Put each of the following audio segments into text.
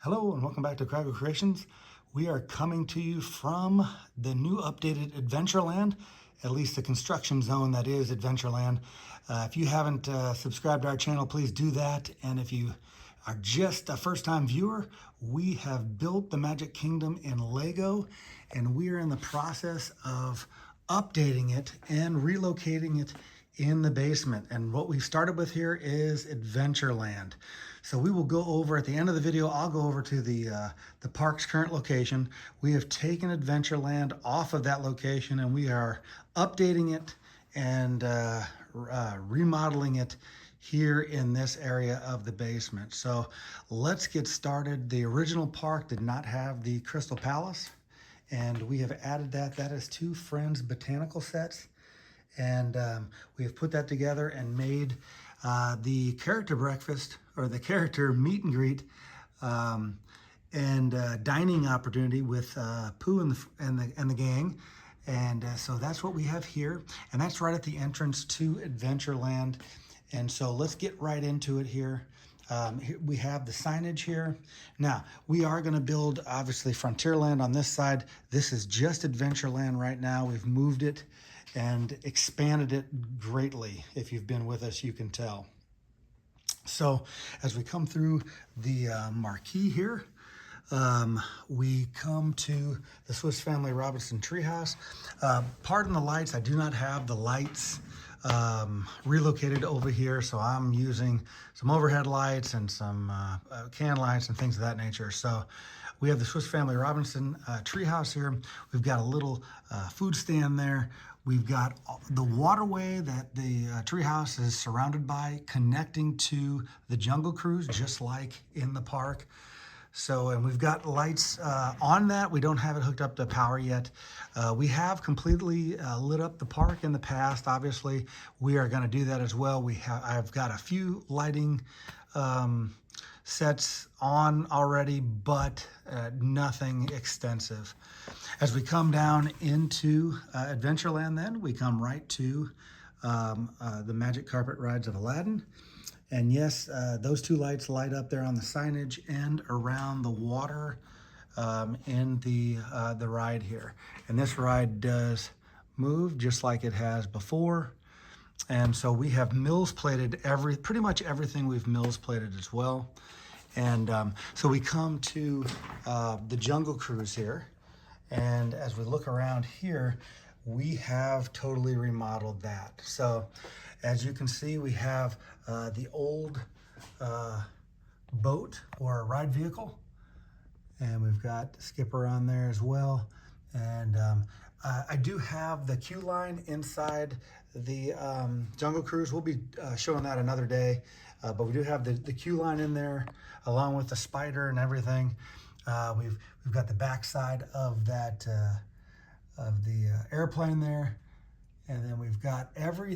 Hello and welcome back to Krago Creations. We are coming to you from the new updated Adventureland, at least the construction zone that is Adventureland. If you haven't subscribed to our channel, please do that. And if you are just a first-time viewer, we have built the Magic Kingdom in LEGO, and we are in the process of updating it and relocating it in the basement. And what we've started with here is Adventureland. So we will go over, at the end of the video, I'll go over to the park's current location. We have taken Adventureland off of that location and we are updating it and remodeling it here in this area of the basement. So let's get started. The original park did not have the Crystal Palace, and we have added that. That is two Friends botanical sets. And we have put that together and made the character breakfast, or the character meet and greet, and dining opportunity with Pooh and the gang. And so that's what we have here, and that's right at the entrance to Adventureland. And so let's get right into it here. Here we have the signage here. Now, we are going to build, obviously, Frontierland on this side. This is just Adventureland right now. We've moved it and expanded it greatly. If you've been with us, you can tell. So as we come through the marquee here, we come to the Swiss Family Robinson Treehouse. Pardon the lights, I do not have the lights relocated over here, so I'm using some overhead lights and some can lights and things of that nature. So we have the Swiss Family Robinson Treehouse here. We've got a little food stand there. We've got the waterway that the treehouse is surrounded by, connecting to the Jungle Cruise, just like in the park. So, and we've got lights on that. We don't have it hooked up to power yet. We have completely lit up the park in the past. Obviously, we are going to do that as well. I've got a few lighting sets on already, but nothing extensive. As we come down into Adventureland, then we come right to the Magic Carpet Rides of Aladdin. And yes, those two lights light up there on the signage and around the water in the ride here. And this ride does move just like it has before. And so we have Mills plated pretty much everything. We've Mills plated as well. And so we come to the Jungle Cruise here. And as we look around here, we have totally remodeled that. So as you can see, we have the old boat or ride vehicle, and we've got Skipper on there as well. And I do have the queue line inside the Jungle Cruise. We'll be showing that another day, but we do have the queue line in there along with the spider and everything. We've got the backside of that of the airplane there, and then we've got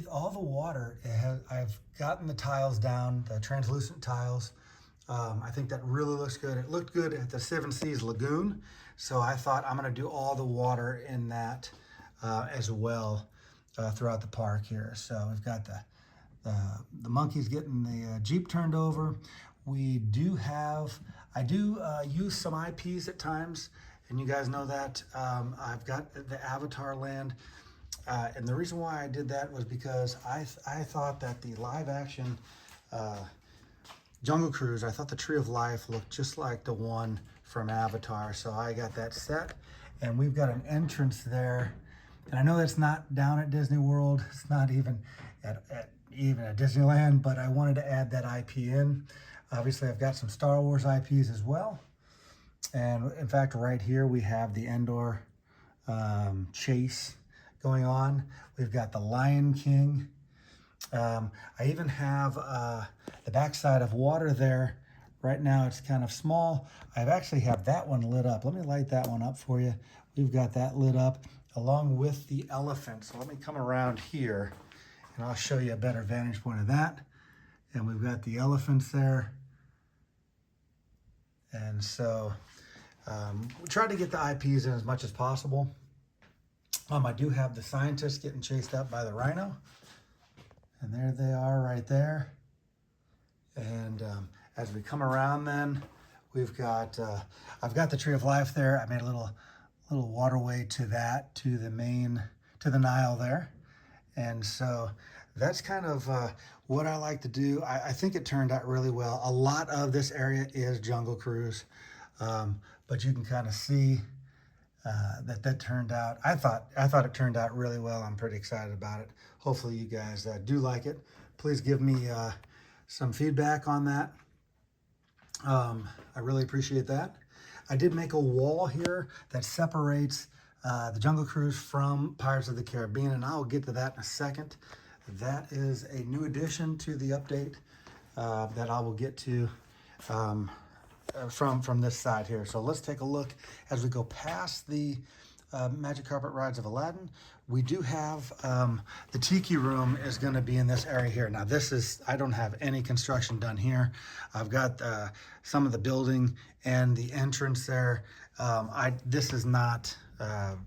all the water. I've gotten the tiles down, the translucent tiles. I think that really looks good. It looked good at the Seven Seas Lagoon, so I thought I'm going to do all the water in that as well throughout the park here. So we've got the monkeys getting the Jeep turned over. I do use some IPs at times, and you guys know that. I've got the Avatar Land, and the reason why I did that was because I thought that the live action Jungle Cruise, I thought the Tree of Life looked just like the one from Avatar, so I got that set. And we've got an entrance there, and I know that's not down at Disney World. It's not even at Disneyland, but I wanted to add that IP in. Obviously, I've got some Star Wars IPs as well. And in fact, right here, we have the Endor chase going on. We've got the Lion King. I even have the backside of water there. Right now, it's kind of small. I actually have that one lit up. Let me light that one up for you. We've got that lit up along with the elephant. So let me come around here, and I'll show you a better vantage point of that. And we've got the elephants there. And so we try to get the IPs in as much as possible. I do have the scientists getting chased up by the rhino. And there they are right there. And as we come around then, We've got, I've got the Tree of Life there. I made a little waterway to that, to the Nile there. And so that's kind of what I like to do. I think it turned out really well. A lot of this area is Jungle Cruise, but you can kind of see that turned out. I thought it turned out really well. I'm pretty excited about it. Hopefully you guys do like it. Please give me some feedback on that. I really appreciate that. I did make a wall here that separates the Jungle Cruise from Pirates of the Caribbean, and I'll get to that in a second. That is a new addition to the update that I will get to from this side here. So let's take a look as we go past the Magic Carpet Rides of Aladdin. We do have the Tiki Room is going to be in this area here. Now this is, I don't have any construction done here. I've got some of the building and the entrance there. This is not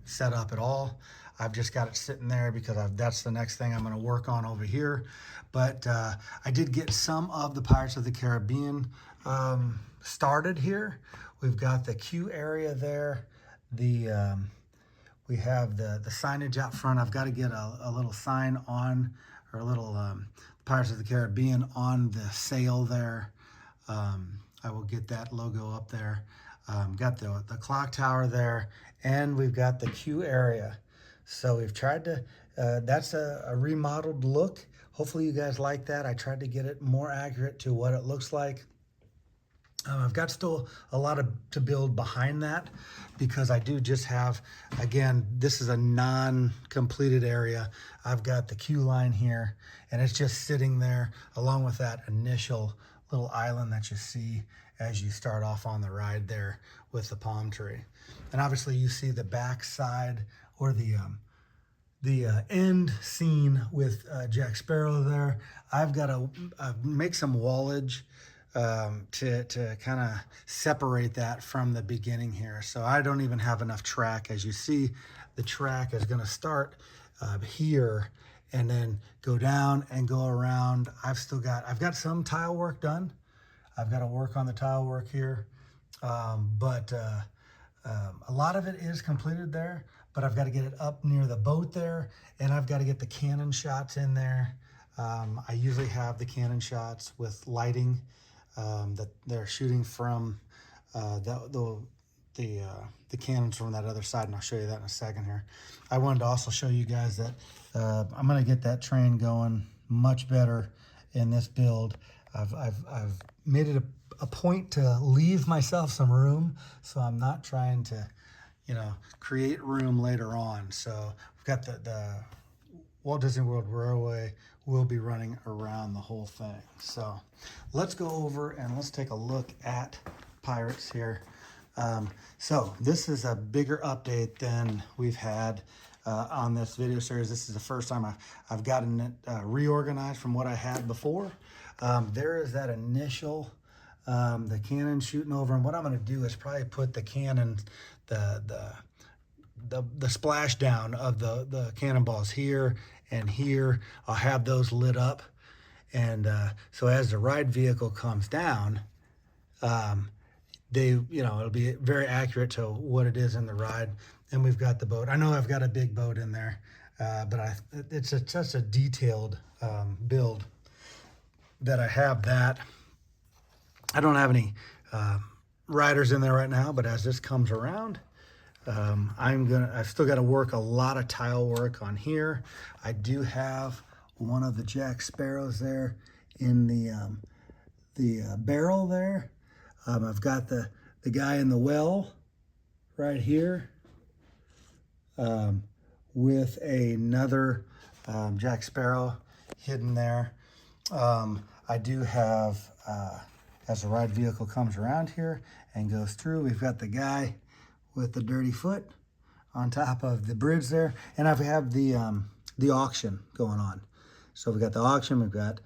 set up at all. I've just got it sitting there because that's the next thing I'm going to work on over here. But I did get some of the Pirates of the Caribbean started here. We've got the queue area there. We have the signage out front. I've got to get a little sign on, or a little Pirates of the Caribbean on the sail there. I will get that logo up there. Got the clock tower there, and we've got the queue area. So we've tried to, that's a remodeled look. Hopefully you guys like that. I tried to get it more accurate to what it looks like. I've got still a lot to build behind that, because I do just have, again, this is a non-completed area. I've got the queue line here, and it's just sitting there along with that initial little island that you see as you start off on the ride there with the palm tree. And obviously you see the back side, or the end scene with Jack Sparrow there. I've got to make some wallage to kind of separate that from the beginning here. So I don't even have enough track. As you see, the track is going to start here and then go down and go around. I've got some tile work done. I've got to work on the tile work here. But a lot of it is completed there, but I've got to get it up near the boat there, and I've got to get the cannon shots in there. I usually have the cannon shots with lighting that they're shooting from the cannons from that other side, and I'll show you that in a second here. I wanted to also show you guys that I'm going to get that train going much better in this build. I've made it a point to leave myself some room, so I'm not trying to, create room later on. So we've got the Walt Disney World Railway will be running around the whole thing. So let's go over and let's take a look at Pirates here. So this is a bigger update than we've had on this video series. This is the first time I've gotten it reorganized from what I had before. There is that initial, the cannon shooting over, and what I'm going to do is probably put the cannon, the splashdown of the cannonballs here and here. I'll have those lit up, and so as the ride vehicle comes down, it'll be very accurate to what it is in the ride. And we've got the boat. I know I've got a big boat in there, but it's such a detailed build that I have that. I don't have any riders in there right now, but as this comes around, I've still got to work a lot of tile work on here. I do have one of the Jack Sparrows there in the barrel there. I've got the guy in the well right here with another Jack Sparrow hidden there. I do have, as the ride vehicle comes around here and goes through, we've got the guy with the dirty foot on top of the bridge there, and I have the auction going on. So we've got the auction, we've got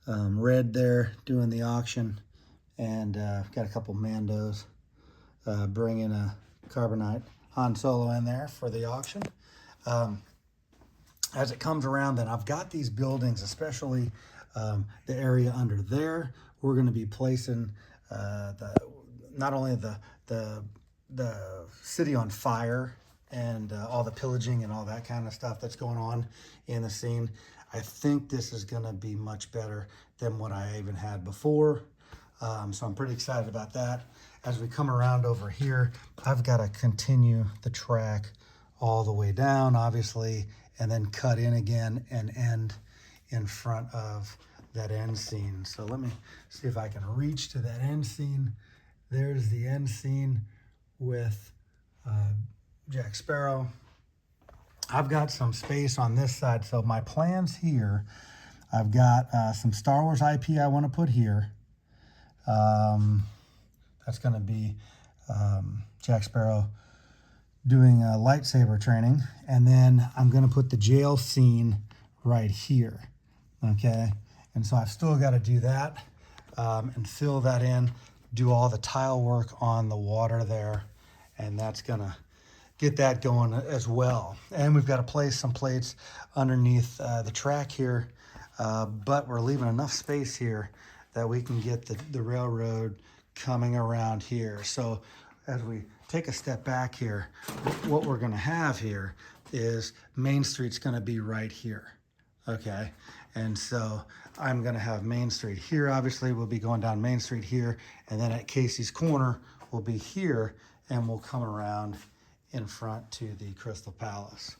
Red there doing the auction, and got a couple Mandos bringing a Carbonite Han Solo in there for the auction. As it comes around, then I've got these buildings, especially the area under there. We're going to be placing not only the city on fire and all the pillaging and all that kind of stuff that's going on in the scene, I think this is going to be much better than what I even had before. So I'm pretty excited about that. As we come around over here, I've got to continue the track all the way down, obviously, and then cut in again and end in front of that end scene. So let me see if I can reach to that end scene. There's the end scene with Jack Sparrow. I've got some space on this side, so my plans here, I've got some Star Wars IP I want to put here. That's going to be Jack Sparrow doing lightsaber training, and then I'm going to put the jail scene right here. Okay, and so I've still got to do that and fill that in, do all the tile work on the water there, and that's going to get that going as well. And we've got to place some plates underneath the track here, but we're leaving enough space here that we can get the railroad coming around here. So as we take a step back here, what we're going to have here is Main Street's going to be right here. Okay, and so I'm going to have Main Street here. Obviously, we'll be going down Main Street here, and then at Casey's Corner, we'll be here, and we'll come around in front to the Crystal Palace.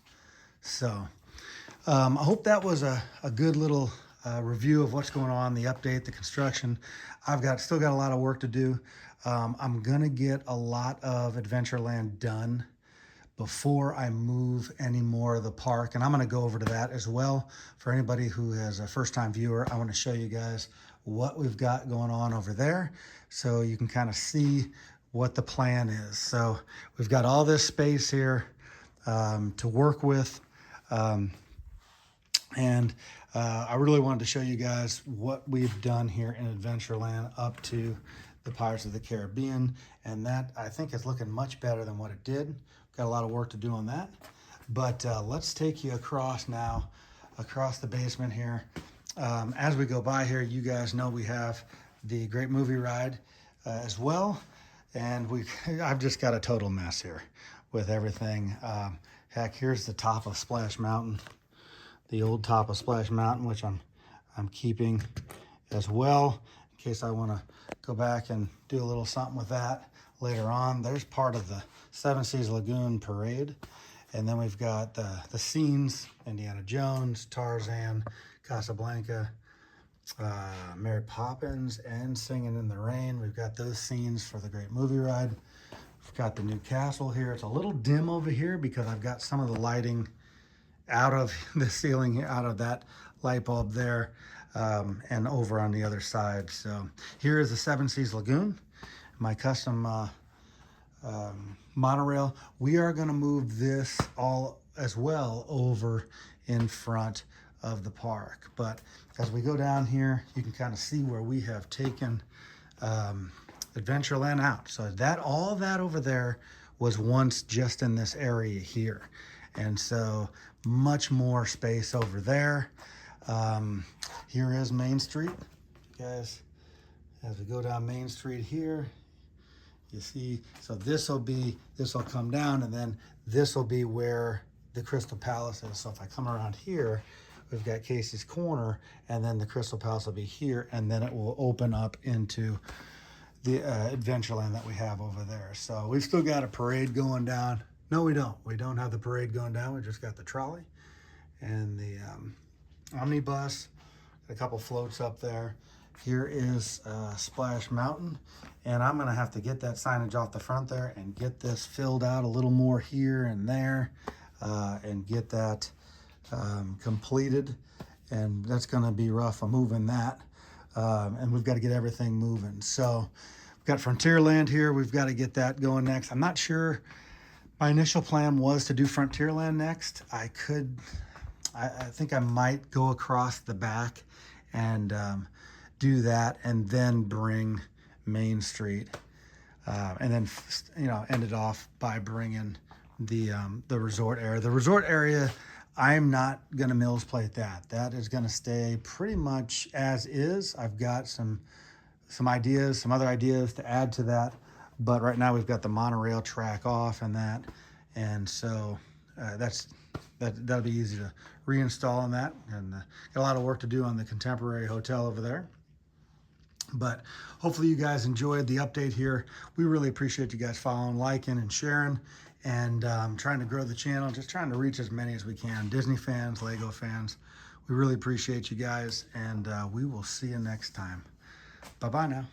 So I hope that was a good little review of what's going on, the update, the construction. I've still got a lot of work to do. I'm going to get a lot of Adventureland done before I move any more of the park. And I'm going to go over to that as well. For anybody who is a first-time viewer, I want to show you guys what we've got going on over there so you can kind of see what the plan is. So we've got all this space here to work with. And I really wanted to show you guys what we've done here in Adventureland up to the Pirates of the Caribbean. And that, I think, is looking much better than what it did. Got a lot of work to do on that. But let's take you across now, across the basement here. As we go by here, you guys know we have the Great Movie Ride as well. And I've just got a total mess here with everything. Heck, here's the top of Splash Mountain, the old top of Splash Mountain, which I'm keeping as well in case I want to go back and do a little something with that later on. There's part of the Seven Seas Lagoon Parade. And then we've got the scenes, Indiana Jones, Tarzan, Casablanca, Mary Poppins, and Singing in the Rain. We've got those scenes for the Great Movie Ride. We've got the new castle here. It's a little dim over here because I've got some of the lighting out of the ceiling here, out of that light bulb there, and over on the other side. So here is the Seven Seas Lagoon, my custom monorail. We are going to move this all as well over in front of the park. But as we go down here, you can kind of see where we have taken Adventureland out. So all that over there was once just in this area here. And so much more space over there. Here is Main Street, guys. As we go down Main Street here, you see, so this will come down, and then this will be where the Crystal Palace is. So if I come around here, we've got Casey's Corner, and then the Crystal Palace will be here, and then it will open up into the Adventureland that we have over there. So we've still got a parade going down. No, we don't. We don't have the parade going down. We just got the trolley and the omnibus, a couple floats up there. Here is Splash Mountain, and I'm gonna have to get that signage off the front there and get this filled out a little more here and there, and get that completed. And that's gonna be rough. I'm moving that, and we've got to get everything moving. So we've got Frontierland here. We've got to get that going next. I'm not sure. My initial plan was to do Frontierland next. I think I might go across the back and do that, and then bring Main Street, and then end it off by bringing the resort area. The resort area, I'm not gonna Mills plate that. That is gonna stay pretty much as is. I've got some ideas, some other ideas to add to that, But right now we've got the monorail track off and that. And so that'll be easy to reinstall on that. And got a lot of work to do on the contemporary hotel over there. But hopefully you guys enjoyed the update here. We really appreciate you guys following, liking, and sharing, and trying to grow the channel, just trying to reach as many as we can. Disney fans, LEGO fans, we really appreciate you guys, and we will see you next time. Bye-bye now.